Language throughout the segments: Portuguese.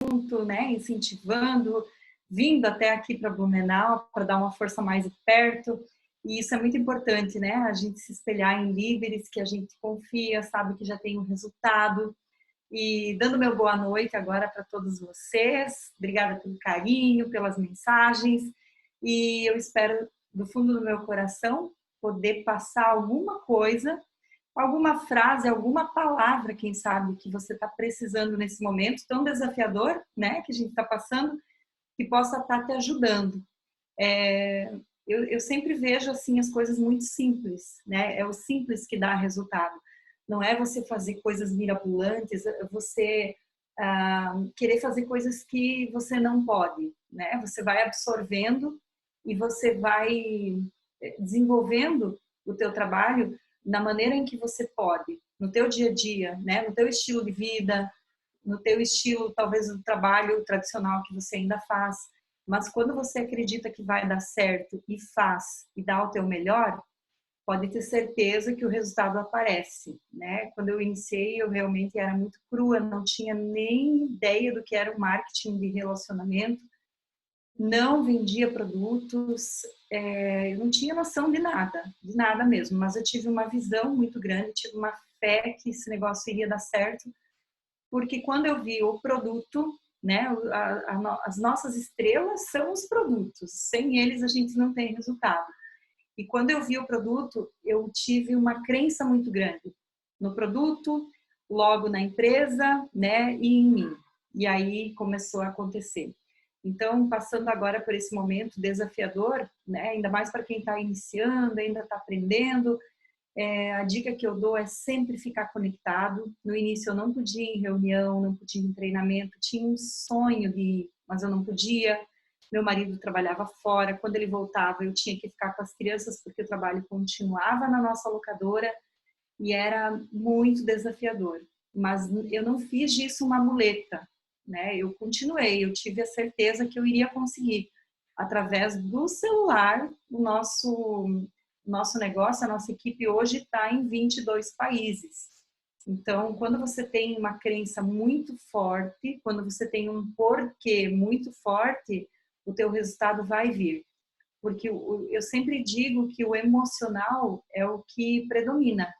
junto, né? Incentivando, vindo até aqui para Blumenau para dar uma força mais perto. E isso é muito importante, né? A gente se espelhar em líderes que a gente confia, sabe que já tem um resultado. E dando meu boa noite agora para todos vocês. Obrigada pelo carinho, pelas mensagens. E eu espero, do fundo do meu coração, poder passar alguma coisa, alguma frase, alguma palavra, quem sabe, que você está precisando nesse momento tão desafiador, né? Que a gente está passando, que possa estar te ajudando. Eu sempre vejo assim as coisas muito simples, né? É o simples que dá resultado. Não é você fazer coisas mirabolantes, é você querer fazer coisas que você não pode, né? Você vai absorvendo e você vai desenvolvendo o teu trabalho na maneira em que você pode, no teu dia a dia, né? No teu estilo de vida, no teu estilo, talvez, do trabalho tradicional que você ainda faz. Mas quando você acredita que vai dar certo e faz e dá o teu melhor, pode ter certeza que o resultado aparece, né? Quando eu iniciei, eu realmente era muito crua, não tinha nem ideia do que era o marketing de relacionamento, não vendia produtos, eu não tinha noção de nada mesmo, mas eu tive uma visão muito grande, tive uma fé que esse negócio iria dar certo, porque quando eu vi o produto, né, as nossas estrelas são os produtos, sem eles a gente não tem resultado. E quando eu vi o produto, eu tive uma crença muito grande no produto, logo na empresa, né, e em mim. E aí começou a acontecer. Então, passando agora por esse momento desafiador, né, ainda mais para quem está iniciando, ainda está aprendendo, a dica que eu dou é sempre ficar conectado. No início eu não podia ir em reunião, não podia ir em treinamento, tinha um sonho de ir, mas eu não podia. Meu marido trabalhava fora, quando ele voltava eu tinha que ficar com as crianças porque o trabalho continuava na nossa locadora e era muito desafiador. Mas eu não fiz disso uma muleta, né? Eu continuei, eu tive a certeza que eu iria conseguir. Através do celular, o nosso negócio, a nossa equipe hoje está em 22 países. Então, quando você tem uma crença muito forte, quando você tem um porquê muito forte, o teu resultado vai vir. Porque eu sempre digo que o emocional é o que predomina.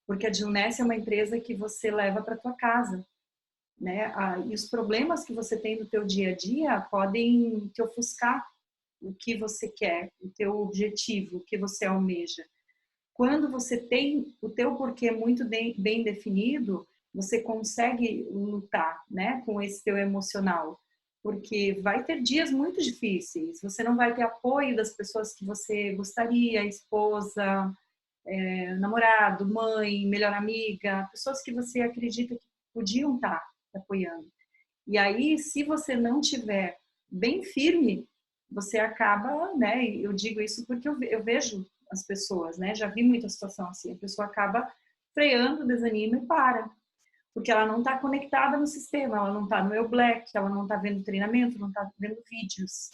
Porque a Gilness é uma empresa que você leva para tua casa, né? E os problemas que você tem no teu dia a dia podem te ofuscar o que você quer, o teu objetivo, o que você almeja. Quando você tem o teu porquê muito bem definido, você consegue lutar, né, com esse teu emocional. Porque vai ter dias muito difíceis, você não vai ter apoio das pessoas que você gostaria, esposa, namorado, mãe, melhor amiga, pessoas que você acredita que podiam estar te apoiando. E aí, se você não tiver bem firme, você acaba, né? Eu digo isso porque eu vejo as pessoas, né? Já vi muita situação assim. A pessoa acaba freando, desanima e para. Porque ela não está conectada no sistema, ela não está no meu Black, ela não está vendo treinamento, não está vendo vídeos.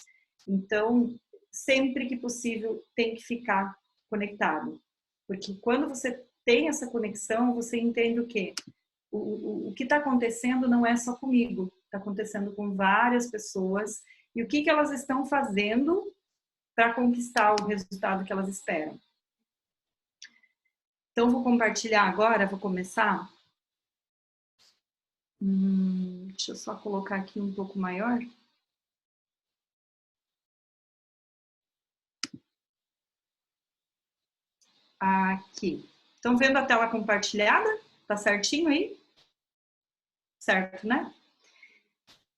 Então, sempre que possível, tem que ficar conectado. Porque quando você tem essa conexão, você entende o quê? O que está acontecendo não é só comigo, está acontecendo com várias pessoas e o que elas estão fazendo para conquistar o resultado que elas esperam. Então, vou compartilhar agora, vou começar. Deixa eu só colocar aqui um pouco maior. Aqui. Estão vendo a tela compartilhada? Tá certinho aí? Certo, né?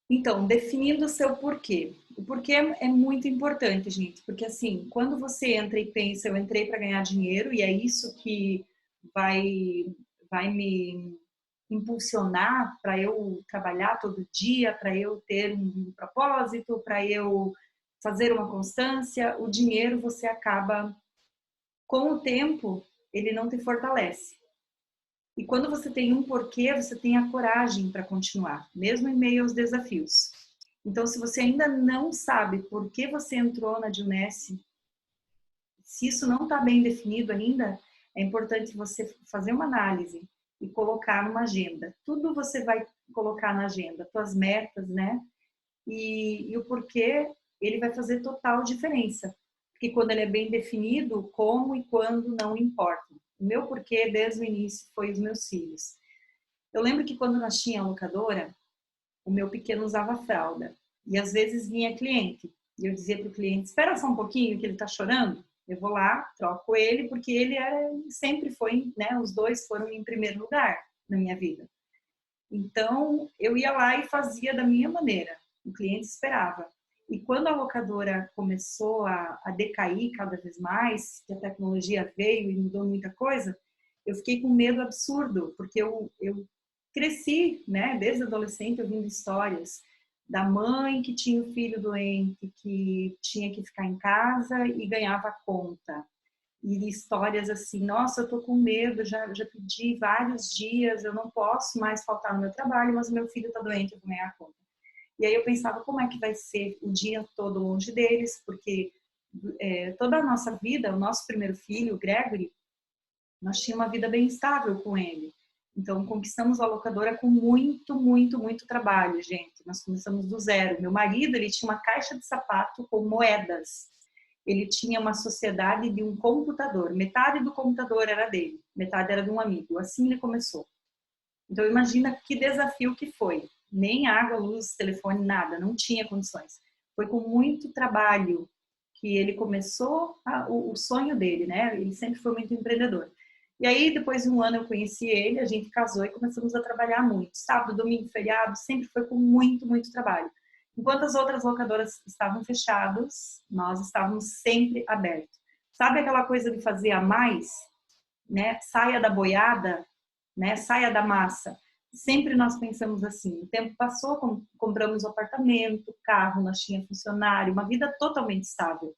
Então, definindo o seu porquê. O porquê é muito importante, gente, porque assim, quando você entra e pensa, eu entrei para ganhar dinheiro e é isso que vai me impulsionar para eu trabalhar todo dia, para eu ter um propósito, para eu fazer uma constância, o dinheiro você acaba, com o tempo, ele não te fortalece. E quando você tem um porquê, você tem a coragem para continuar, mesmo em meio aos desafios. Então, se você ainda não sabe por que você entrou na Gilness, se isso não está bem definido ainda, é importante você fazer uma análise e colocar numa agenda. Tudo você vai colocar na agenda, tuas metas, né? E o porquê, ele vai fazer total diferença. Porque quando ele é bem definido, como e quando não importa. O meu porquê, desde o início, foi os meus filhos. Eu lembro que quando nós tínhamos a locadora, o meu pequeno usava fralda. E às vezes vinha cliente. E eu dizia para o cliente, espera só um pouquinho que ele está chorando. Eu vou lá, troco ele, porque ele sempre foi, né? Os dois foram em primeiro lugar na minha vida. Então, eu ia lá e fazia da minha maneira. O cliente esperava. E quando a locadora começou a decair cada vez mais, que a tecnologia veio e mudou muita coisa, eu fiquei com medo absurdo, porque eu cresci, né, desde adolescente ouvindo histórias da mãe que tinha o filho doente, que tinha que ficar em casa e ganhava conta. E histórias assim, nossa, eu tô com medo, já pedi vários dias, eu não posso mais faltar no meu trabalho, mas o meu filho tá doente, eu vou ganhar conta. E aí eu pensava, como é que vai ser o dia todo longe deles, porque toda a nossa vida, o nosso primeiro filho, o Gregory, nós tínhamos uma vida bem estável com ele. Então, conquistamos a locadora com muito, muito, muito trabalho, gente. Nós começamos do zero. Meu marido, ele tinha uma caixa de sapato com moedas. Ele tinha uma sociedade de um computador. Metade do computador era dele, metade era de um amigo. Assim ele começou. Então, imagina que desafio que foi. Nem água, luz, telefone, nada. Não tinha condições. Foi com muito trabalho que ele começou o sonho dele, né? Ele sempre foi muito empreendedor. E aí, depois de um ano, eu conheci ele, a gente casou e começamos a trabalhar muito. Sábado, domingo, feriado, sempre foi com muito, muito trabalho. Enquanto as outras locadoras estavam fechadas, nós estávamos sempre abertos. Sabe aquela coisa de fazer a mais, né? Saia da boiada, né? Saia da massa. Sempre nós pensamos assim. O tempo passou, compramos um apartamento, carro, nós tínhamos funcionário, uma vida totalmente estável.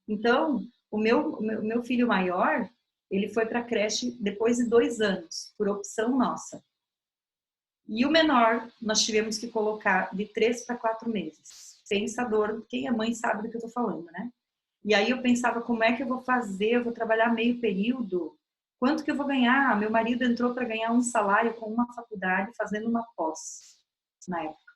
Então, o meu filho maior, ele foi para a creche depois de 2 anos, por opção nossa. E o menor, nós tivemos que colocar de 3 para 4 meses. Pensador, quem é mãe sabe do que eu estou falando, né? E aí eu pensava, como é que eu vou fazer? Eu vou trabalhar meio período? Quanto que eu vou ganhar? Meu marido entrou para ganhar um salário com uma faculdade, fazendo uma pós, na época.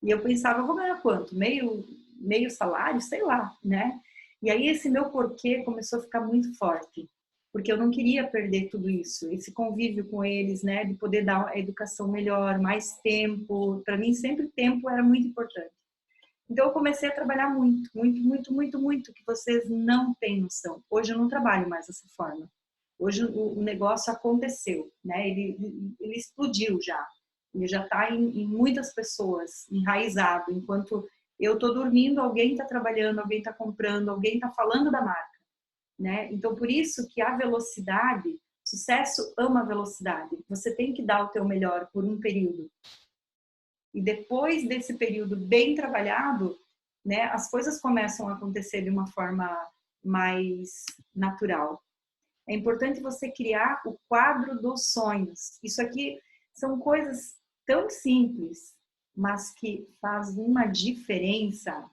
E eu pensava, eu vou ganhar quanto? Meio salário? Sei lá, né? E aí esse meu porquê começou a ficar muito forte, porque eu não queria perder tudo isso, esse convívio com eles, né, de poder dar a educação melhor, mais tempo. Para mim sempre tempo era muito importante. Então eu comecei a trabalhar muito, muito, muito, muito, muito, que vocês não têm noção. Hoje eu não trabalho mais dessa forma. Hoje o negócio aconteceu, né? Ele explodiu já. Ele já está em muitas pessoas, enraizado. Enquanto eu estou dormindo, alguém está trabalhando, alguém está comprando, alguém está falando da marca, né? Então, por isso que a velocidade, sucesso ama velocidade. Você tem que dar o teu melhor por um período. E depois desse período bem trabalhado, né, as coisas começam a acontecer de uma forma mais natural. É importante você criar o quadro dos sonhos. Isso aqui são coisas tão simples, mas que fazem uma diferença.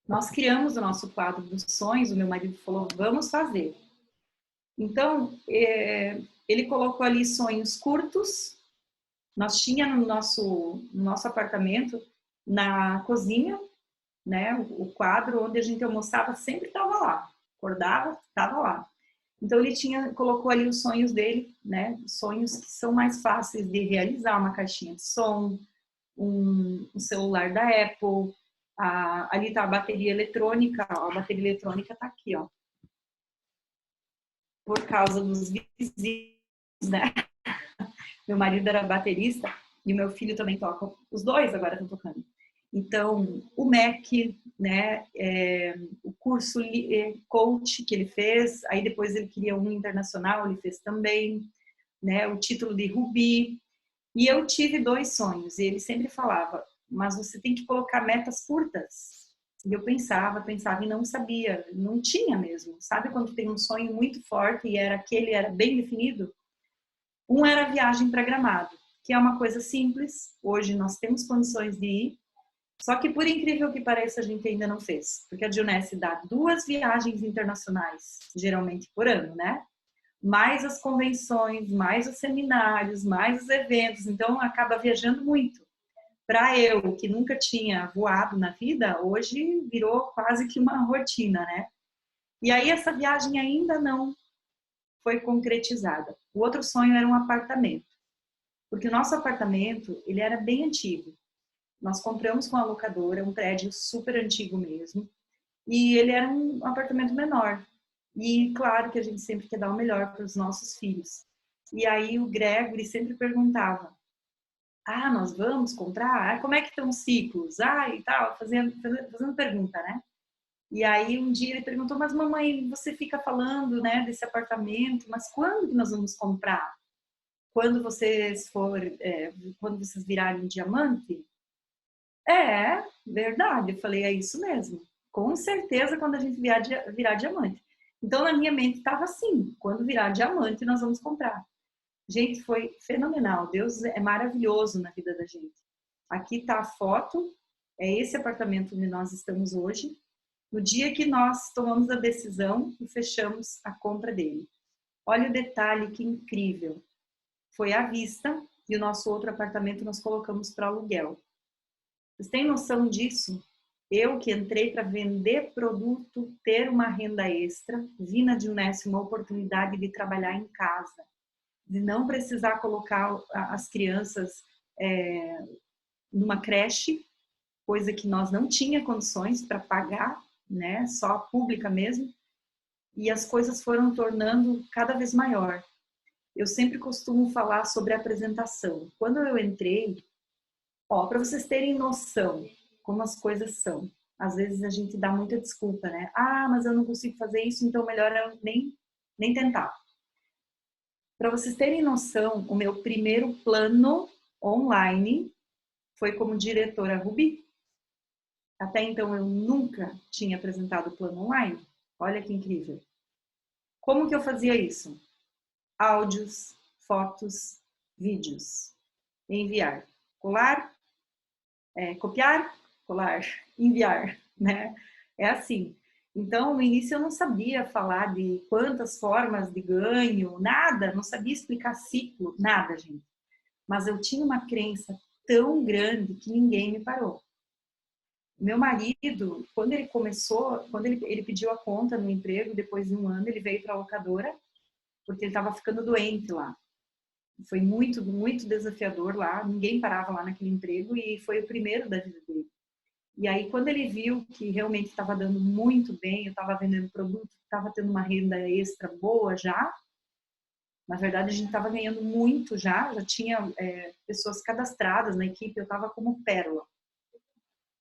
Nós criamos o nosso quadro dos sonhos, o meu marido falou, vamos fazer. Então, ele colocou ali sonhos curtos. Nós tínhamos no nosso apartamento, na cozinha, né, o quadro onde a gente almoçava sempre estava lá. Acordava, estava lá. Então ele colocou ali os sonhos dele, né? Sonhos que são mais fáceis de realizar, uma caixinha de som, um celular da Apple, ali está a bateria eletrônica, ó, a bateria eletrônica está aqui, ó. Por causa dos vizinhos, né? Meu marido era baterista e o meu filho também toca. Os dois agora estão tocando. Então, o MEC, né, o curso coach que ele fez, aí depois ele queria um internacional, ele fez também, né, o título de Rubi. E eu tive 2 sonhos, e ele sempre falava, mas você tem que colocar metas curtas. E eu pensava e não sabia, não tinha mesmo. Sabe quando tem um sonho muito forte e era bem definido? Um era a viagem para Gramado, que é uma coisa simples, hoje nós temos condições de ir, só que por incrível que pareça a gente ainda não fez, porque a Dionesse dá 2 viagens internacionais, geralmente por ano, né? mais as convenções, mais os seminários, mais os eventos. Então, acaba viajando muito. Para eu, que nunca tinha voado na vida, hoje virou quase que uma rotina, né? E aí essa viagem ainda não foi concretizada. O outro sonho era um apartamento, porque o nosso apartamento, ele era bem antigo. Nós compramos com a locadora, um prédio super antigo mesmo, e ele era um apartamento menor. E claro que a gente sempre quer dar o melhor para os nossos filhos. E aí o Gregory sempre perguntava: ah, nós vamos comprar? Ah, como é que estão os ciclos? Ah, e tal, fazendo pergunta, né? E aí um dia ele perguntou: mas mamãe, você fica falando, né, desse apartamento, mas quando que nós vamos comprar? Quando vocês quando vocês virarem diamante? É, verdade. Eu falei: é isso mesmo. Com certeza quando a gente virar diamante. Então na minha mente estava assim: quando virar diamante nós vamos comprar. Gente, foi fenomenal. Deus é maravilhoso na vida da gente. Aqui está a foto. É esse apartamento onde nós estamos hoje. No dia que nós tomamos a decisão e fechamos a compra dele. Olha o detalhe, que incrível. Foi à vista e o nosso outro apartamento nós colocamos para aluguel. Vocês têm noção disso? Eu que entrei para vender produto, ter uma renda extra, vi na Dionesse uma oportunidade de trabalhar em casa, de não precisar colocar as crianças numa creche, coisa que nós não tinha condições para pagar, né? Só a pública mesmo. E as coisas foram tornando cada vez maior. Eu sempre costumo falar sobre a apresentação. Quando eu entrei, ó, para vocês terem noção como as coisas são. Às vezes a gente dá muita desculpa, né? Ah, mas eu não consigo fazer isso, então melhor eu nem tentar. Para vocês terem noção, o meu primeiro plano online foi como diretora Rubi. Até então eu nunca tinha apresentado plano online. Olha que incrível. Como que eu fazia isso? Áudios, fotos, vídeos. Enviar. Colar, copiar, colar, enviar, né? É assim. Então, no início eu não sabia falar de quantas formas de ganho, nada, não sabia explicar ciclo, nada, gente. Mas eu tinha uma crença tão grande que ninguém me parou. Meu marido, quando ele começou, quando ele pediu a conta no emprego, depois de um ano, ele veio para a locadora, porque ele estava ficando doente lá. Foi muito, muito desafiador lá, ninguém parava lá naquele emprego e foi o primeiro da vida dele. E aí, quando ele viu que realmente estava dando muito bem, eu estava vendendo produto, estava tendo uma renda extra boa já, na verdade a gente estava ganhando muito já tinha pessoas cadastradas na equipe, eu estava como pérola.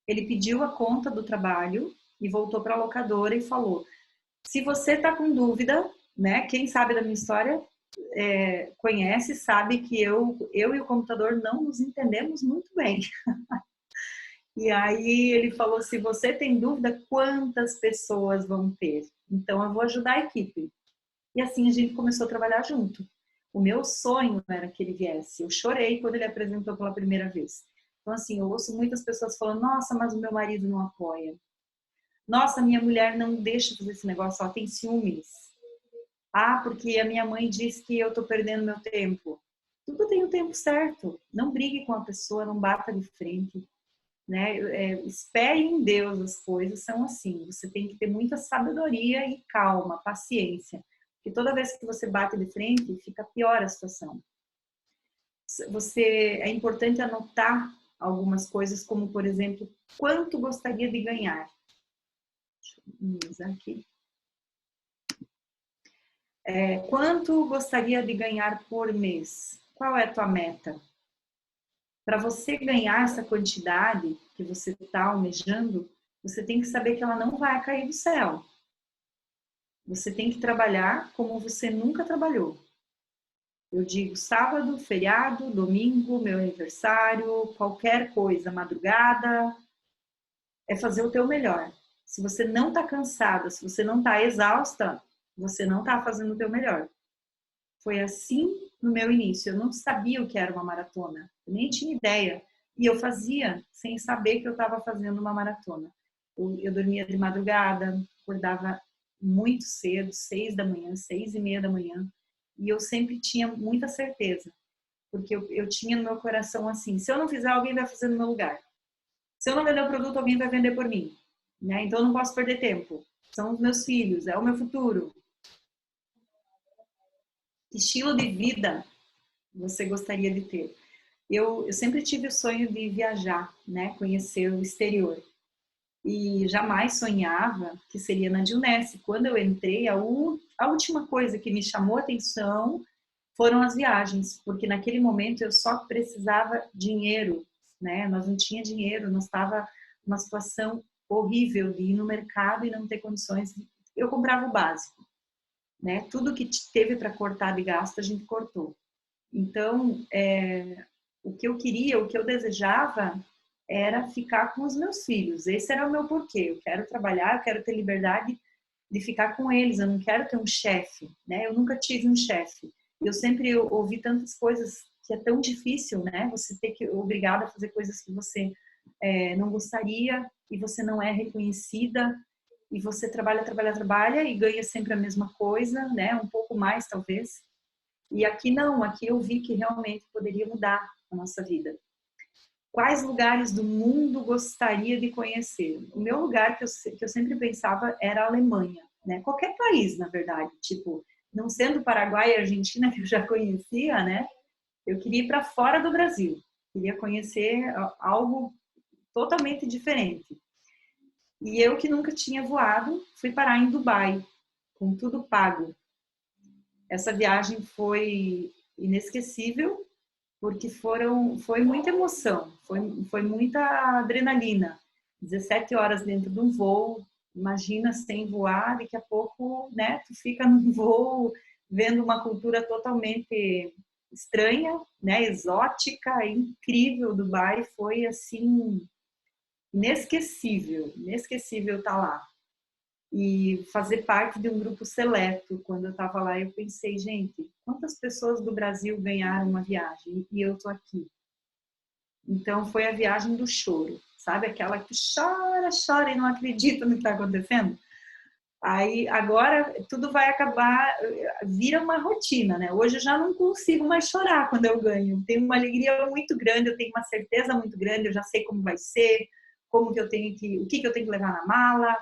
Ele pediu a conta do trabalho e voltou para a locadora e falou: se você está com dúvida, né, quem sabe da minha história conhece, sabe que eu e o computador não nos entendemos muito bem. E aí ele falou: se você tem dúvida, quantas pessoas vão ter? Então eu vou ajudar a equipe. E assim a gente começou a trabalhar junto. O meu sonho era que ele viesse. Eu chorei quando ele apresentou pela primeira vez. Então assim, eu ouço muitas pessoas falando: nossa, mas o meu marido não apoia. Nossa, minha mulher não deixa fazer esse negócio, ela tem ciúmes. Ah, porque a minha mãe diz que eu tô perdendo meu tempo. Tudo tem o tempo certo. Não brigue com a pessoa, não bata de frente. Né? Espere em Deus, as coisas são assim. Você tem que ter muita sabedoria e calma, paciência. Porque toda vez que você bate de frente, fica pior a situação. É importante anotar algumas coisas, como, por exemplo, quanto gostaria de ganhar. Deixa eu usar aqui. Quanto gostaria de ganhar por mês? Qual é a tua meta? Para você ganhar essa quantidade que você está almejando, você tem que saber que ela não vai cair do céu. Você tem que trabalhar como você nunca trabalhou. Eu digo sábado, feriado, domingo, meu aniversário, qualquer coisa, madrugada, é fazer o teu melhor. Se você não está cansada, se você não está exausta, você não está fazendo o teu melhor. Foi assim no meu início. Eu não sabia o que era uma maratona. Eu nem tinha ideia. E eu fazia sem saber que eu estava fazendo uma maratona. Eu dormia de madrugada, acordava muito cedo, 6 da manhã, 6:30 da manhã. E eu sempre tinha muita certeza, porque eu tinha no meu coração assim, se eu não fizer, alguém vai fazer no meu lugar. Se eu não vender o produto, alguém vai vender por mim, né? Então eu não posso perder tempo. São os meus filhos, é o meu futuro. Que estilo de vida você gostaria de ter? Eu sempre tive o sonho de viajar, né? Conhecer o exterior. E jamais sonhava que seria na Dionesse. Quando eu entrei, a última coisa que me chamou a atenção foram as viagens, porque naquele momento eu só precisava dinheiro, né? Nós não tinha dinheiro, nós estava numa situação horrível de ir no mercado e não ter condições. Eu comprava o básico, né? Tudo que teve para cortar de gasto a gente cortou. Então, o que eu queria, o que eu desejava era ficar com os meus filhos. Esse era o meu porquê. Eu quero trabalhar, eu quero ter liberdade de ficar com eles. Eu não quero ter um chefe, né? Eu nunca tive um chefe. Eu sempre ouvi tantas coisas que é tão difícil, né? Você ter que obrigada a fazer coisas que você não gostaria e você não é reconhecida e você trabalha, trabalha, trabalha e ganha sempre a mesma coisa, né? Um pouco mais talvez. E aqui não, aqui eu vi que realmente poderia mudar a nossa vida. Quais lugares do mundo gostaria de conhecer? O meu lugar que eu sempre pensava era a Alemanha, né? Qualquer país, na verdade. Tipo, não sendo Paraguai e Argentina, que eu já conhecia, né? Eu queria ir para fora do Brasil. Queria conhecer algo totalmente diferente. E eu que nunca tinha voado, fui parar em Dubai, com tudo pago. Essa viagem foi inesquecível, porque foi muita emoção, foi muita adrenalina. 17 horas dentro de um voo, imagina sem voar, daqui a pouco, né, tu fica num voo vendo uma cultura totalmente estranha, né, exótica, incrível. Dubai foi assim inesquecível, inesquecível estar lá. E fazer parte de um grupo seleto. Quando eu estava lá, eu pensei, gente, quantas pessoas do Brasil ganharam uma viagem e eu tô aqui? Então foi a viagem do choro, sabe? Aquela que chora, chora e não acredita no que está acontecendo. Aí agora tudo vai acabar, vira uma rotina, né? Hoje eu já não consigo mais chorar quando eu ganho. Tenho uma alegria muito grande, eu tenho uma certeza muito grande, eu já sei como vai ser, como que eu tenho que, o que que eu tenho que levar na mala,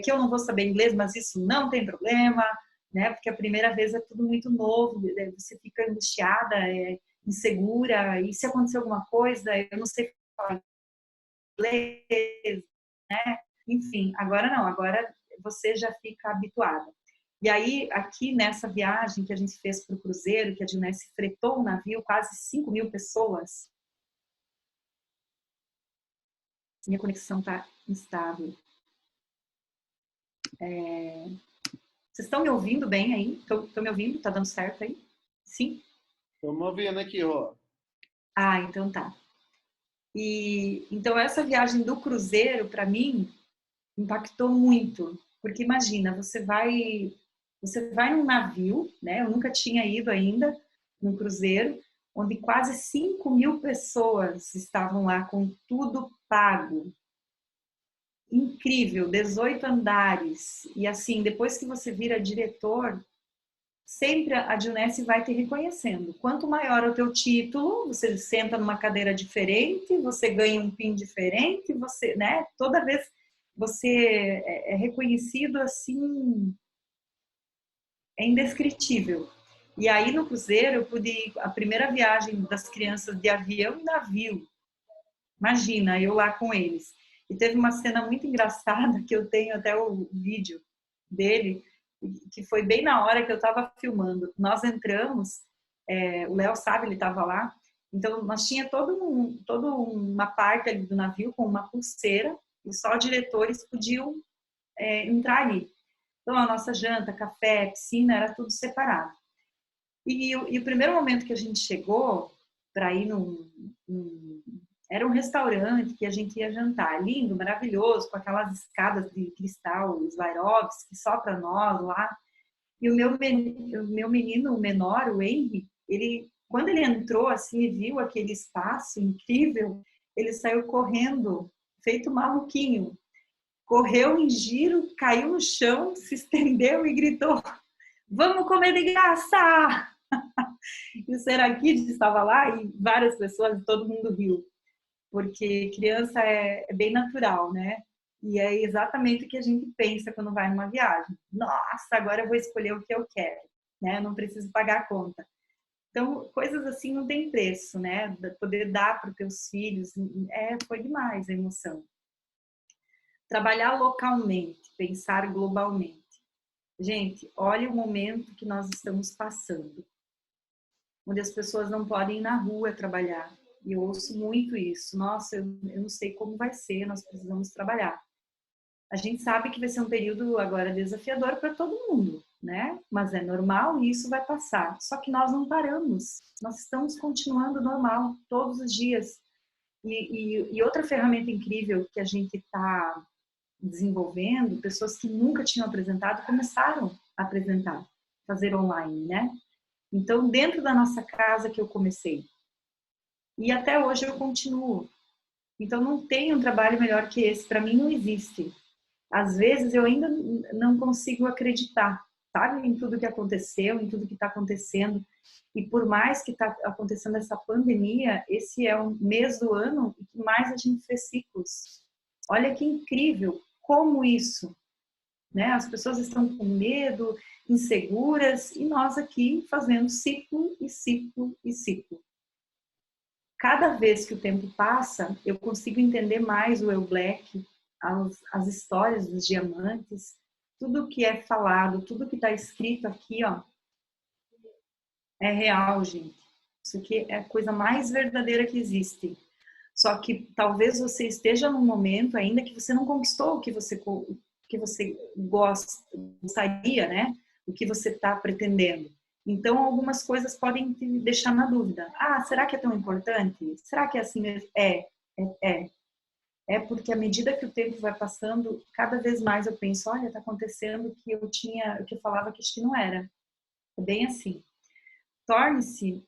que eu não vou saber inglês, mas isso não tem problema, né? Porque a primeira vez é tudo muito novo, você fica angustiada, insegura, e se acontecer alguma coisa, eu não sei falar inglês, né? Enfim, agora não, agora você já fica habituada. E aí, aqui nessa viagem que a gente fez para o cruzeiro, que a Dionesse fretou um navio, quase 5.000 pessoas, minha conexão está instável. Vocês estão me ouvindo bem aí? Estão me ouvindo? Tá dando certo aí? Sim? Estamos ouvindo aqui, ó. Ah, então tá. E então essa viagem do cruzeiro para mim impactou muito, porque imagina, você vai num navio, né? Eu nunca tinha ido ainda num cruzeiro, onde quase 5.000 pessoas estavam lá com tudo pago. Incrível, 18 andares. E assim, depois que você vira diretor, sempre a Dionesse vai te reconhecendo. Quanto maior o teu título, você senta numa cadeira diferente, você ganha um PIN diferente, você, né? Toda vez você é reconhecido assim, é indescritível. E aí no cruzeiro eu pude ir, a primeira viagem das crianças de avião e navio. Imagina, eu lá com eles. E teve uma cena muito engraçada que eu tenho até o vídeo dele, que foi bem na hora que eu estava filmando. Nós entramos, o Léo sabe, ele estava lá. Então nós tinha toda uma parte ali do navio com uma pulseira e só diretores podiam entrar ali. Então a nossa janta, café, piscina era tudo separado. E o primeiro momento que a gente chegou para ir era um restaurante que a gente ia jantar, lindo, maravilhoso, com aquelas escadas de cristal, os Swarovski, só para nós lá. E o meu menino, o menor, o Henry, quando ele entrou assim e viu aquele espaço incrível, ele saiu correndo, feito maluquinho. Correu em giro, caiu no chão, se estendeu e gritou: Vamos comer de graça! E o Seraquide estava lá e várias pessoas, todo mundo riu, porque criança é bem natural, né? E é exatamente o que a gente pensa quando vai numa viagem. Nossa, agora eu vou escolher o que eu quero, né? Eu não preciso pagar a conta. Então, coisas assim não tem preço, né? Poder dar para os teus filhos, foi demais a emoção. Trabalhar localmente, pensar globalmente. Gente, olha o momento que nós estamos passando, onde as pessoas não podem ir na rua trabalhar. E eu ouço muito isso. Nossa, eu não sei como vai ser, nós precisamos trabalhar. A gente sabe que vai ser um período agora desafiador para todo mundo, né? Mas é normal e isso vai passar. Só que nós não paramos. Nós estamos continuando normal todos os dias. E outra ferramenta incrível que a gente está desenvolvendo, pessoas que nunca tinham apresentado começaram a apresentar, fazer online, né? Então, dentro da nossa casa que eu comecei. E até hoje eu continuo. Então, não tem um trabalho melhor que esse. Para mim, não existe. Às vezes, eu ainda não consigo acreditar, sabe? Em tudo que aconteceu, em tudo que está acontecendo. E por mais que está acontecendo essa pandemia, esse é o mês do ano em que mais a gente fez ciclos. Olha que incrível como isso, né? As pessoas estão com medo, inseguras, e nós aqui fazendo ciclo e ciclo e ciclo. Cada vez que o tempo passa, eu consigo entender mais o Eu Black, as histórias dos diamantes, tudo que é falado, tudo que está escrito aqui, ó, é real, gente. Isso aqui é a coisa mais verdadeira que existe. Só que talvez você esteja num momento ainda que você não conquistou que você gostaria, né? O que você está pretendendo. Então, algumas coisas podem te deixar na dúvida. Ah, será que é tão importante? Será que é assim mesmo? É. É porque à medida que o tempo vai passando, cada vez mais eu penso, olha, está acontecendo o que eu falava que acho que não era. É bem assim. Torne-se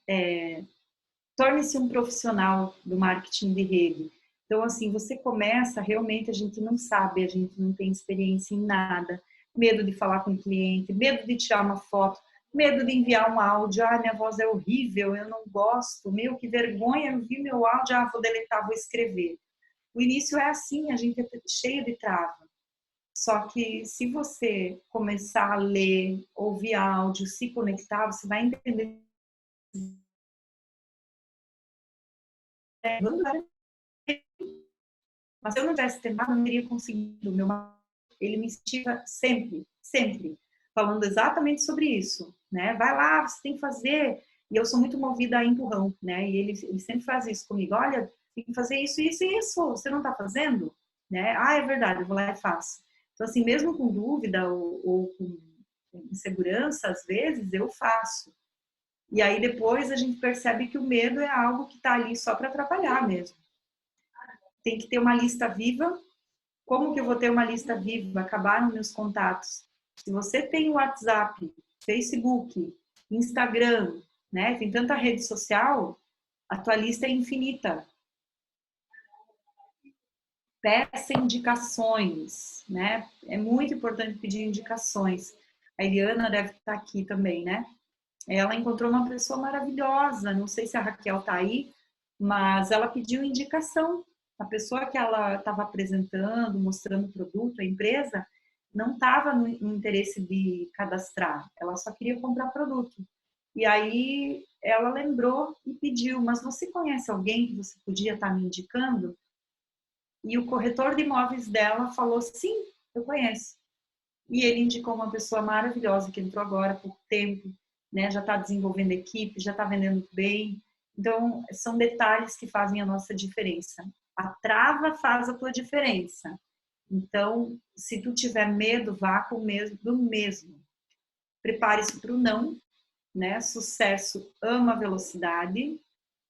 torne-se um profissional do marketing de rede. Então, assim, você começa, realmente a gente não sabe, a gente não tem experiência em nada, medo de falar com o cliente, medo de tirar uma foto, medo de enviar um áudio, ah, minha voz é horrível, eu não gosto, meu, que vergonha, eu vi meu áudio, ah, vou deletar, vou escrever. O início é assim, a gente é cheio de trava. Só que se você começar a ler, ouvir áudio, se conectar, você vai entender. Mas se eu não tivesse tentado, eu não teria conseguido. Ele me incentiva sempre, sempre, falando exatamente sobre isso, né? Vai lá, você tem que fazer. E eu sou muito movida a empurrão, né? E ele sempre faz isso comigo. Olha, tem que fazer isso, isso e isso. Você não está fazendo? Né? Ah, é verdade, eu vou lá e faço. Então, assim, mesmo com dúvida ou com insegurança, às vezes, eu faço. E aí depois a gente percebe que o medo é algo que está ali só para atrapalhar mesmo. Tem que ter uma lista viva. Como que eu vou ter uma lista viva? Acabaram meus contatos. Se você tem WhatsApp, Facebook, Instagram, né? Tem tanta rede social, a tua lista é infinita. Peça indicações, né? É muito importante pedir indicações. A Eliana deve estar aqui também, né? Ela encontrou uma pessoa maravilhosa. Não sei se a Raquel está aí, mas ela pediu indicação. A pessoa que ela estava apresentando, mostrando o produto, a empresa, não estava no interesse de cadastrar. Ela só queria comprar produto. E aí ela lembrou e pediu, mas você conhece alguém que você podia estar me indicando? E o corretor de imóveis dela falou, sim, eu conheço. E ele indicou uma pessoa maravilhosa que entrou agora há pouco tempo, né? Já está desenvolvendo equipe, já está vendendo bem. Então, são detalhes que fazem a nossa diferença. A trava faz a tua diferença. Então, se tu tiver medo, vá com medo do mesmo. Prepare-se para o não, né? Sucesso ama velocidade.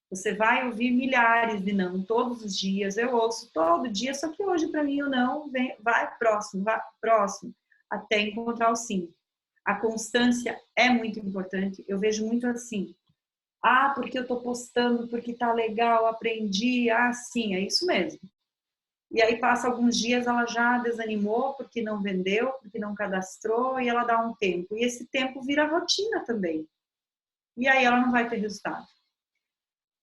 Você vai ouvir milhares de não todos os dias. Eu ouço todo dia, só que hoje para mim o não vem, vai próximo, até encontrar o sim. A constância é muito importante. Eu vejo muito assim. Ah, porque eu tô postando, porque tá legal, aprendi. Ah, sim, é isso mesmo. E aí passa alguns dias, ela já desanimou porque não vendeu, porque não cadastrou, e ela dá um tempo. E esse tempo vira rotina também. E aí ela não vai ter resultado.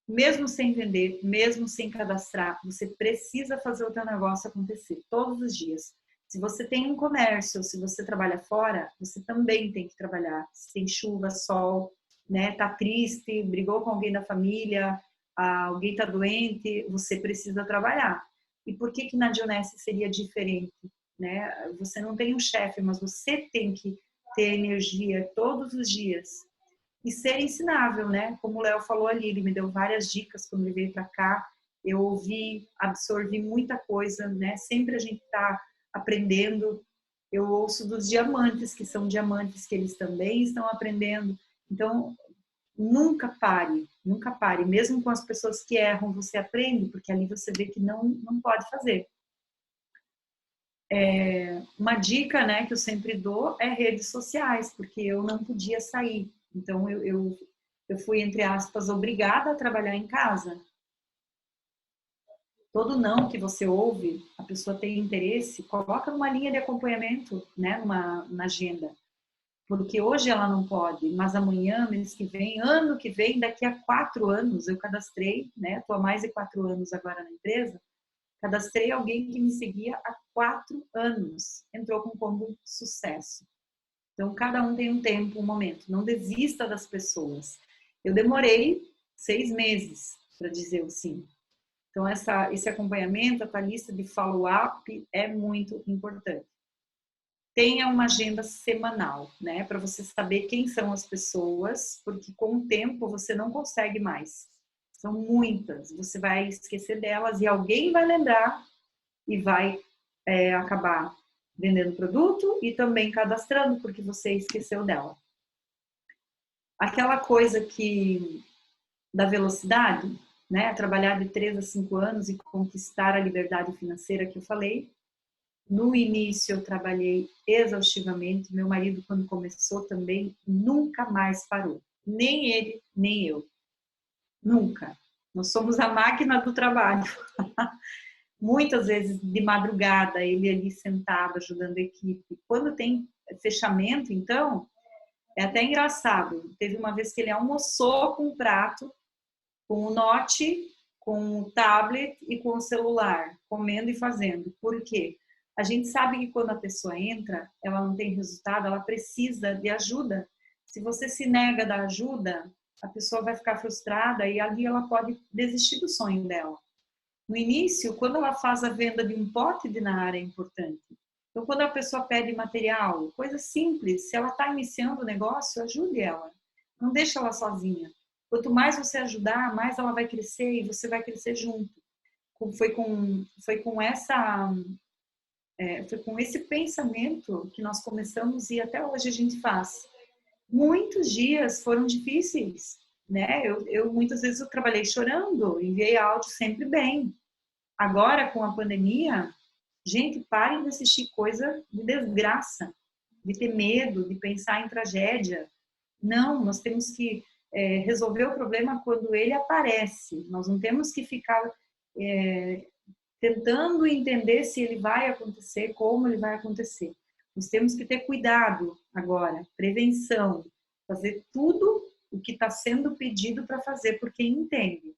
Mesmo sem vender, mesmo sem cadastrar, você precisa fazer o teu negócio acontecer todos os dias. Se você tem um comércio, se você trabalha fora, você também tem que trabalhar. Se tem chuva, sol, né? Tá triste, brigou com alguém da família, alguém tá doente, você precisa trabalhar. E por que que na Dionese seria diferente, né? Você não tem um chefe, mas você tem que ter energia todos os dias e ser ensinável, né? Como o Léo falou ali, ele me deu várias dicas quando ele veio para cá. Eu ouvi, absorvi muita coisa, né? Sempre a gente está aprendendo. Eu ouço dos diamantes, que são diamantes que eles também estão aprendendo. Então, nunca pare, nunca pare. Mesmo com as pessoas que erram, você aprende, porque ali você vê que não pode fazer. Uma dica, né, que eu sempre dou é redes sociais, porque eu não podia sair. Então, eu fui, entre aspas, obrigada a trabalhar em casa. Todo não que você ouve, a pessoa tem interesse, coloca numa linha de acompanhamento, né, na agenda. Porque hoje ela não pode, mas amanhã, mês que vem, ano que vem, daqui a 4 anos, eu cadastrei, né, estou há mais de 4 anos agora na empresa, cadastrei alguém que me seguia há 4 anos, entrou com combo sucesso. Então, cada um tem um tempo, um momento. Não desista das pessoas. Eu demorei 6 meses para dizer o sim. Então, esse acompanhamento, a lista de follow-up é muito importante. Tenha uma agenda semanal, né? Para você saber quem são as pessoas, porque com o tempo você não consegue mais. São muitas. Você vai esquecer delas e alguém vai lembrar e vai acabar vendendo produto e também cadastrando, porque você esqueceu dela. Aquela coisa que da velocidade, né? Trabalhar de 3 a 5 anos e conquistar a liberdade financeira que eu falei. No início eu trabalhei exaustivamente, meu marido quando começou também nunca mais parou, nem ele, nem eu. Nunca. Nós somos a máquina do trabalho. Muitas vezes de madrugada, ele ali sentado, ajudando a equipe. Quando tem fechamento, então, é até engraçado. Teve uma vez que ele almoçou com um prato, com o note, com o tablet e com o celular, comendo e fazendo. Por quê? A gente sabe que quando a pessoa entra, ela não tem resultado, ela precisa de ajuda. Se você se nega da ajuda, a pessoa vai ficar frustrada e ali ela pode desistir do sonho dela. No início, quando ela faz a venda de um pote de nara é importante. Então, quando a pessoa pede material, coisa simples, se ela está iniciando o negócio, ajude ela. Não deixe ela sozinha. Quanto mais você ajudar, mais ela vai crescer e você vai crescer junto. Foi com esse pensamento que nós começamos e até hoje a gente faz. Muitos dias foram difíceis, né? Eu muitas vezes eu trabalhei chorando, enviei áudio sempre bem. Agora, com a pandemia, gente, parem de assistir coisa de desgraça, de ter medo, de pensar em tragédia. Não, nós temos que resolver o problema quando ele aparece. Nós não temos que ficar tentando entender se ele vai acontecer, como ele vai acontecer. Nós temos que ter cuidado agora, prevenção, fazer tudo o que está sendo pedido para fazer por quem entende.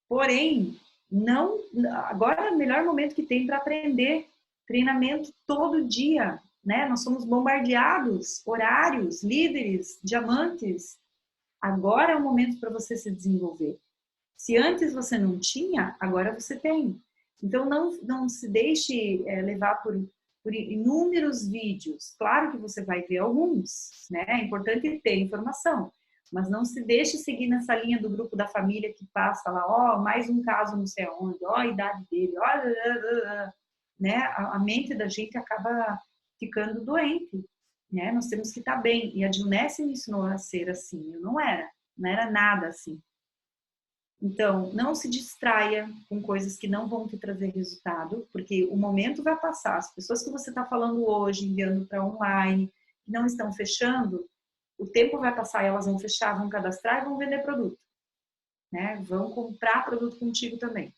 Porém, não, agora é o melhor momento que tem para aprender. Treinamento todo dia, né? Nós somos bombardeados, horários, líderes, diamantes. Agora é o momento para você se desenvolver. Se antes você não tinha, agora você tem. Então, não se deixe levar por inúmeros vídeos. Claro que você vai ver alguns, né? É importante ter informação. Mas não se deixe seguir nessa linha do grupo da família que passa lá, ó, mais um caso não sei aonde, ó, a idade dele, ó, né? A mente da gente acaba ficando doente, né? Nós temos que estar bem. E a Dionese me ensinou a ser assim. Eu não era nada assim. Então, não se distraia com coisas que não vão te trazer resultado, porque o momento vai passar. As pessoas que você está falando hoje, enviando para online, que não estão fechando, o tempo vai passar e elas vão fechar, vão cadastrar e vão vender produto, né? Vão comprar produto contigo também.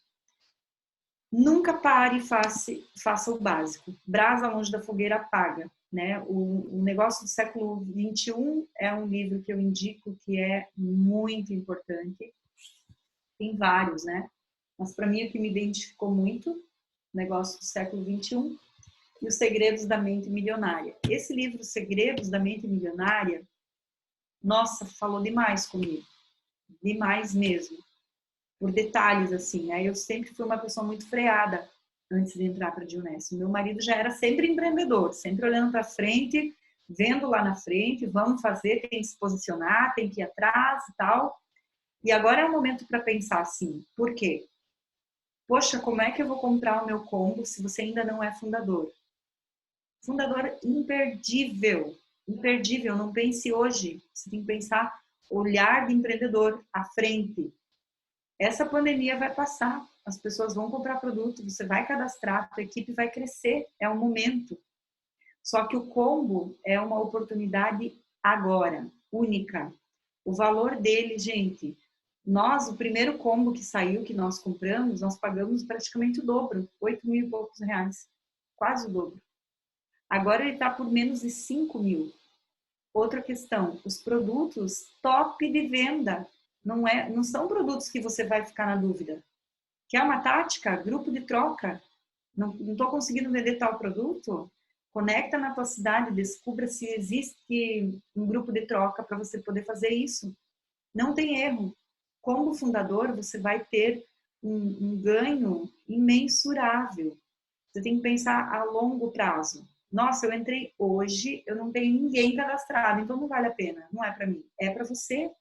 Nunca pare e faça o básico. Brasa longe da fogueira apaga, né? O Negócio do Século XXI é um livro que eu indico que é muito importante. Tem vários, né? Mas para mim o que me identificou muito, Negócio do Século XXI, e Os Segredos da Mente Milionária. Esse livro, Os Segredos da Mente Milionária, nossa, falou demais comigo. Demais mesmo. Por detalhes, assim, né? Eu sempre fui uma pessoa muito freada antes de entrar para a Dionesto. Meu marido já era sempre empreendedor, sempre olhando para frente, vendo lá na frente, vamos fazer, tem que se posicionar, tem que ir atrás e tal. E agora é o momento para pensar assim, por quê? Poxa, como é que eu vou comprar o meu combo se você ainda não é fundador? Fundador imperdível, imperdível, não pense hoje, você tem que pensar olhar de empreendedor à frente. Essa pandemia vai passar, as pessoas vão comprar produto, você vai cadastrar, a equipe vai crescer, é um momento. Só que o combo é uma oportunidade agora, única. O valor dele, gente, o primeiro combo que saiu, que nós compramos, nós pagamos praticamente o dobro, 8 mil e poucos reais, quase o dobro. Agora ele está por menos de 5 mil. Outra questão, os produtos top de venda, não são produtos que você vai ficar na dúvida. Quer uma tática? Grupo de troca. Não estou conseguindo vender tal produto? Conecta na tua cidade, descubra se existe um grupo de troca para você poder fazer isso. Não tem erro. Como fundador, você vai ter um ganho imensurável. Você tem que pensar a longo prazo. Nossa, eu entrei hoje, eu não tenho ninguém cadastrado, então não vale a pena. Não é para mim, é para você.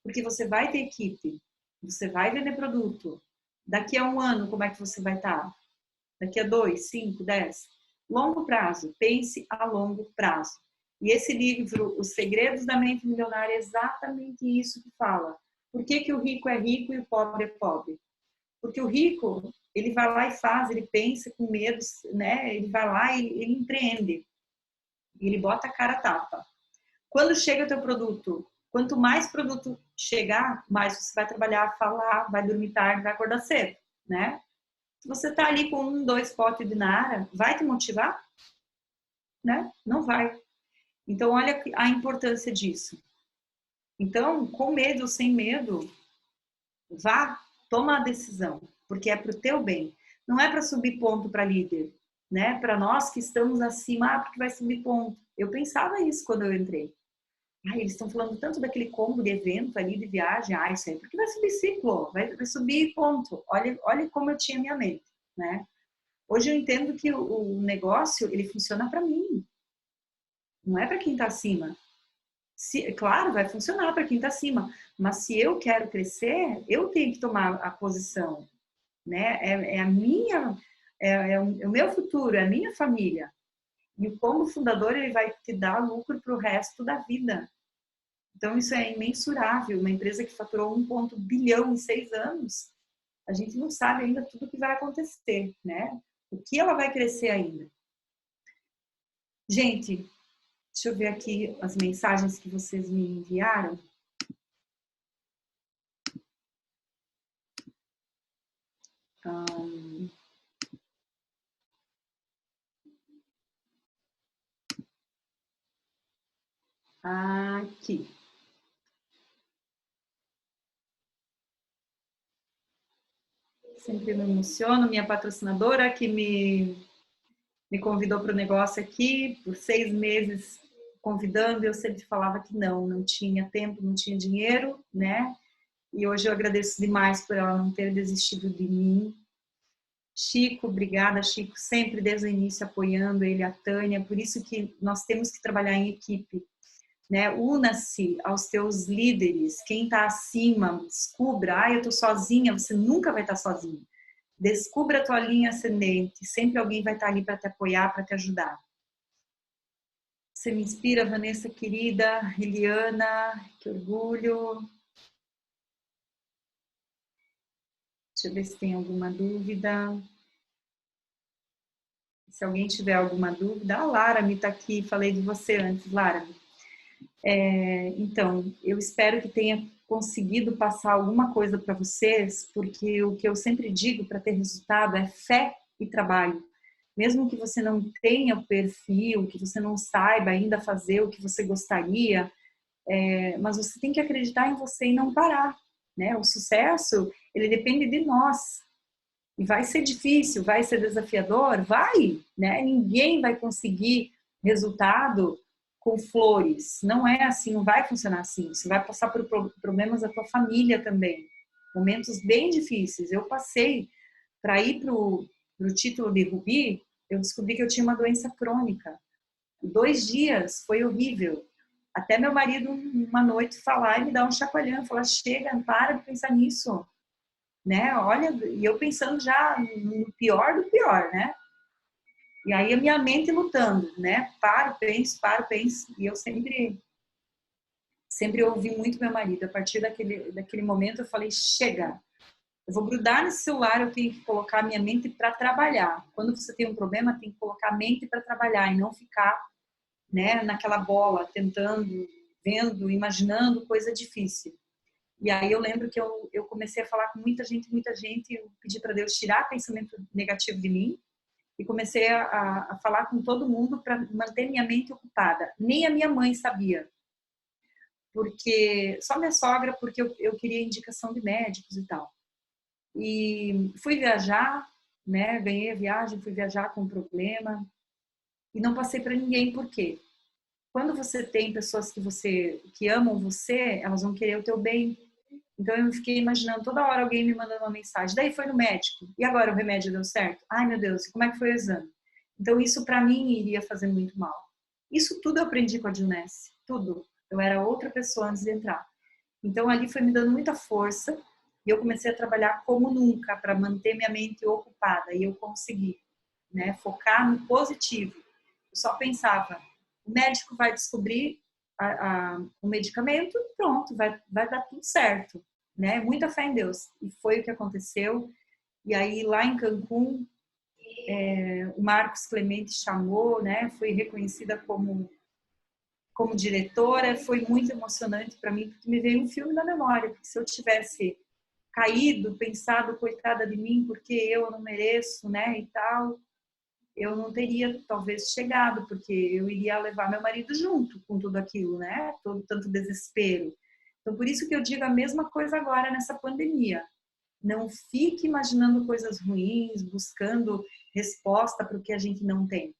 Porque você vai ter equipe, você vai vender produto. Daqui a um ano, como é que você vai estar? Daqui a 2, 5, 10? Longo prazo, pense a longo prazo. E esse livro, Os Segredos da Mente Milionária, é exatamente isso que fala. Por que que o rico é rico e o pobre é pobre? Porque o rico, ele vai lá e faz, ele pensa com medo, né? Ele vai lá e ele empreende. Ele bota a cara a tapa. Quando chega o teu produto, quanto mais produto chegar, mais você vai trabalhar, falar, vai dormir tarde, vai acordar cedo, né? Se você tá ali com 1, 2 potes de nara, vai te motivar? Né? Não vai. Então, olha a importância disso. Então, com medo ou sem medo, vá, toma a decisão, porque é pro teu bem. Não é para subir ponto para líder, né? Para nós que estamos acima, porque vai subir ponto. Eu pensava isso quando eu entrei. Ai, eles estão falando tanto daquele combo de evento ali, de viagem. Ah, isso aí, porque vai subir ciclo, vai subir ponto. Olha como eu tinha minha mente, né? Hoje eu entendo que o negócio, ele funciona para mim. Não é para quem está acima. Claro, vai funcionar para quem está acima. Mas se eu quero crescer, eu tenho que tomar a posição, né? É a minha, é o meu futuro, é a minha família. E como fundador, ele vai te dar lucro para o resto da vida. Então, isso é imensurável. Uma empresa que faturou 1 bilhão em 6 anos, a gente não sabe ainda tudo o que vai acontecer, né? O que ela vai crescer ainda. Gente, deixa eu ver aqui as mensagens que vocês me enviaram. Aqui. Sempre me emociono. Minha patrocinadora que me convidou para o negócio aqui por 6 meses convidando, eu sempre falava que não tinha tempo, não tinha dinheiro, né? E hoje eu agradeço demais por ela não ter desistido de mim. Chico, obrigada, Chico, sempre desde o início apoiando ele, a Tânia, por isso que nós temos que trabalhar em equipe, né? Una-se aos teus líderes, quem está acima, descubra, eu estou sozinha, você nunca vai estar sozinho. Descubra a tua linha ascendente, sempre alguém vai estar ali para te apoiar, para te ajudar. Você me inspira, Vanessa querida, Eliana, que orgulho. Deixa eu ver se tem alguma dúvida. Se alguém tiver alguma dúvida, a Lara me está aqui, falei de você antes, Lara. Então, eu espero que tenha conseguido passar alguma coisa para vocês, porque o que eu sempre digo para ter resultado é fé e trabalho. Mesmo que você não tenha o perfil, que você não saiba ainda fazer o que você gostaria, mas você tem que acreditar em você e não parar, né? O sucesso, ele depende de nós. E vai ser difícil, vai ser desafiador? Vai, né? Ninguém vai conseguir resultado com flores. Não é assim, não vai funcionar assim. Você vai passar por problemas da tua família também. Momentos bem difíceis. Eu passei para ir para o título de Rubi, eu descobri que eu tinha uma doença crônica. 2 dias foi horrível. Até meu marido, uma noite, falar e me dar um chacoalhão, falar, chega, para de pensar nisso, né? Olha, e eu pensando já no pior do pior, né? E aí a minha mente lutando, né? Paro, penso. E eu sempre ouvi muito meu marido. A partir daquele momento eu falei, chega, eu vou grudar nesse celular, eu tenho que colocar a minha mente para trabalhar. Quando você tem um problema, tem que colocar a mente para trabalhar e não ficar, né, naquela bola, tentando, vendo, imaginando coisa difícil. E aí eu lembro que eu comecei a falar com muita gente, eu pedi para Deus tirar pensamento negativo de mim e comecei a falar com todo mundo para manter minha mente ocupada. Nem a minha mãe sabia, porque só minha sogra, porque eu queria indicação de médicos e tal. E fui viajar, né? Ganhei a viagem, fui viajar com um problema e não passei para ninguém. Por quê? Quando você tem pessoas que amam você, elas vão querer o teu bem. Então eu fiquei imaginando toda hora alguém me mandando uma mensagem. Daí foi no médico. E agora o remédio deu certo? Ai, meu Deus, como é que foi o exame? Então isso para mim iria fazer muito mal. Isso tudo eu aprendi com a Junesse, tudo. Eu era outra pessoa antes de entrar. Então ali foi me dando muita força e eu comecei a trabalhar como nunca para manter minha mente ocupada e eu consegui, né, focar no positivo. Eu só pensava, o médico vai descobrir o medicamento, pronto, vai dar tudo certo, né? Muita fé em Deus. E foi o que aconteceu. E aí lá em Cancún, o Marcos Clemente chamou, né? Fui reconhecida como diretora. Foi muito emocionante para mim, porque me veio um filme na memória. Porque se eu tivesse caído, pensado, coitada de mim, porque eu não mereço, né? E tal, eu não teria talvez chegado, porque eu iria levar meu marido junto com tudo aquilo, né? Todo tanto desespero. Então, por isso que eu digo a mesma coisa agora nessa pandemia. Não fique imaginando coisas ruins, buscando resposta para o que a gente não tem.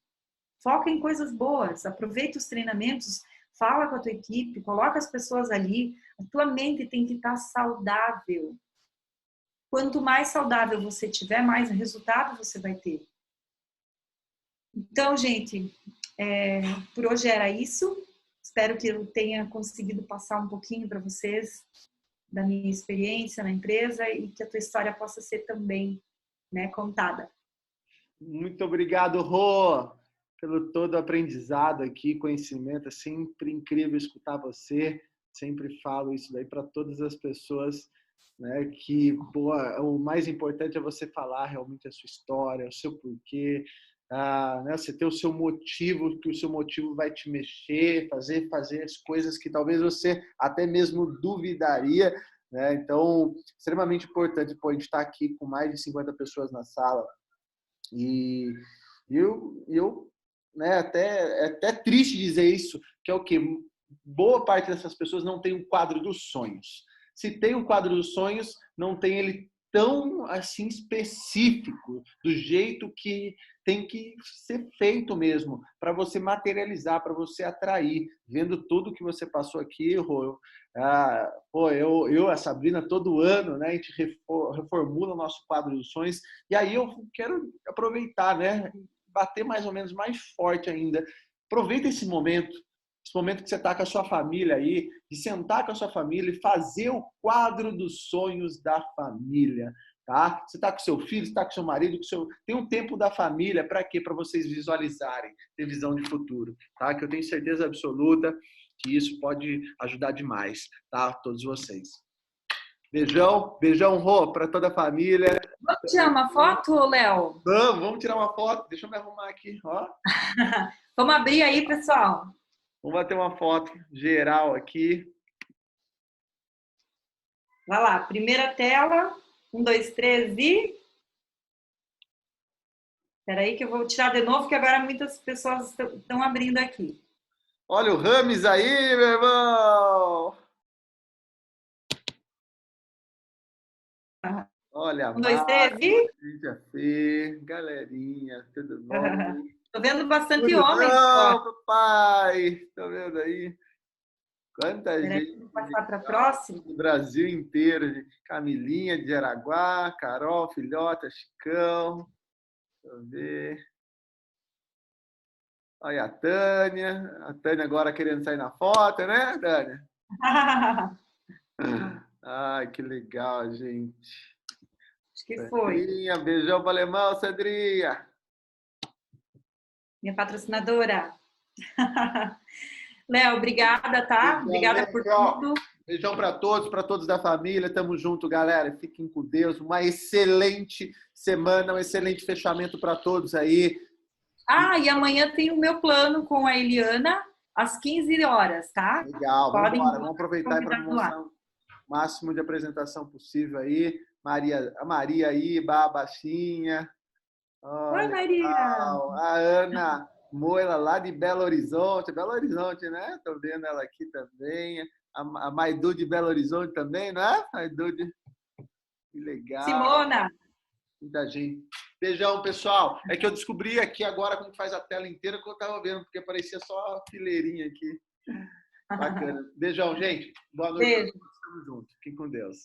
Foca em coisas boas, aproveita os treinamentos, fala com a tua equipe, coloca as pessoas ali. A tua mente tem que estar saudável. Quanto mais saudável você tiver, mais resultado você vai ter. Então, gente, por hoje era isso. Espero que eu tenha conseguido passar um pouquinho para vocês da minha experiência na empresa e que a tua história possa ser também, né, contada. Muito obrigado, Rô, pelo todo aprendizado aqui, conhecimento. É sempre incrível escutar você. Sempre falo isso daí para todas as pessoas, né, que o mais importante é você falar realmente a sua história, o seu porquê, né, você ter o seu motivo, que o seu motivo vai te mexer, fazer as coisas que talvez você até mesmo duvidaria, né? Então, extremamente importante. Pô, a gente está aqui com mais de 50 pessoas na sala e eu né, é até triste dizer isso, que é o quê? Boa parte dessas pessoas não tem um quadro dos sonhos. Se tem um quadro dos sonhos, não tem ele tão assim específico, do jeito que tem que ser feito mesmo, para você materializar, para você atrair. Vendo tudo que você passou aqui, Rô, a Sabrina, todo ano, né, a gente reformula o nosso quadro dos sonhos, e aí eu quero aproveitar, né, bater mais ou menos mais forte ainda. Aproveita esse momento que você está com a sua família aí, de sentar com a sua família e fazer o quadro dos sonhos da família, tá? Você está com seu filho, está com seu marido, tem um tempo da família, para quê? Para vocês visualizarem, ter visão de futuro, tá? Que eu tenho certeza absoluta que isso pode ajudar demais, tá? Todos vocês. Beijão, beijão, Rô, para toda a família. Vamos tirar uma foto, Léo? Vamos tirar uma foto. Deixa eu me arrumar aqui, ó. Vamos abrir aí, pessoal. Vamos bater uma foto geral aqui. Vai lá, primeira tela. 1, 2, 3 e... Espera aí que eu vou tirar de novo, que agora muitas pessoas estão abrindo aqui. Olha o Rames aí, meu irmão! Olha a 1, 2, 3 Márcia, e... Cíntia Fê, galerinha, tudo bom? Estou vendo bastante Tudo homens agora. bom, papai? Tá vendo aí? Quanta Espera aí, gente vou passar para a legal próxima. do Brasil inteiro, gente. Camilinha de Araguá, Carol, Filhota, Chicão. Deixa eu ver. Olha a Tânia agora querendo sair na foto, né, Tânia? Ai, que legal, gente. Acho que foi. Cedrinha, beijão para alemão, Cedrinha. Minha patrocinadora. Léo, obrigada, tá? Beijão, Obrigada gente, por ó. tudo. Beijão para todos da família. Tamo junto, galera. Fiquem com Deus. Uma excelente semana, um excelente fechamento para todos aí. Ah, e amanhã tem o meu plano com a Eliana às 15 horas, tá? Legal, vamos Podem embora. Vamos aproveitar para convidar lá. mostrar o máximo de apresentação possível aí. A Maria aí, baixinha. Oi, Olha, Maria. legal. A Ana Moila, lá de Belo Horizonte. Belo Horizonte, né? Tô vendo ela aqui também. A Maidu de Belo Horizonte também, não é? Maidu de... Que legal. Simona. Muita gente. Beijão, pessoal. É que eu descobri aqui agora como faz a tela inteira que eu tava vendo, porque parecia só a fileirinha aqui. Bacana. Beijão, gente. Boa noite para Beijo. todos. Tamo junto. Fiquem com Deus.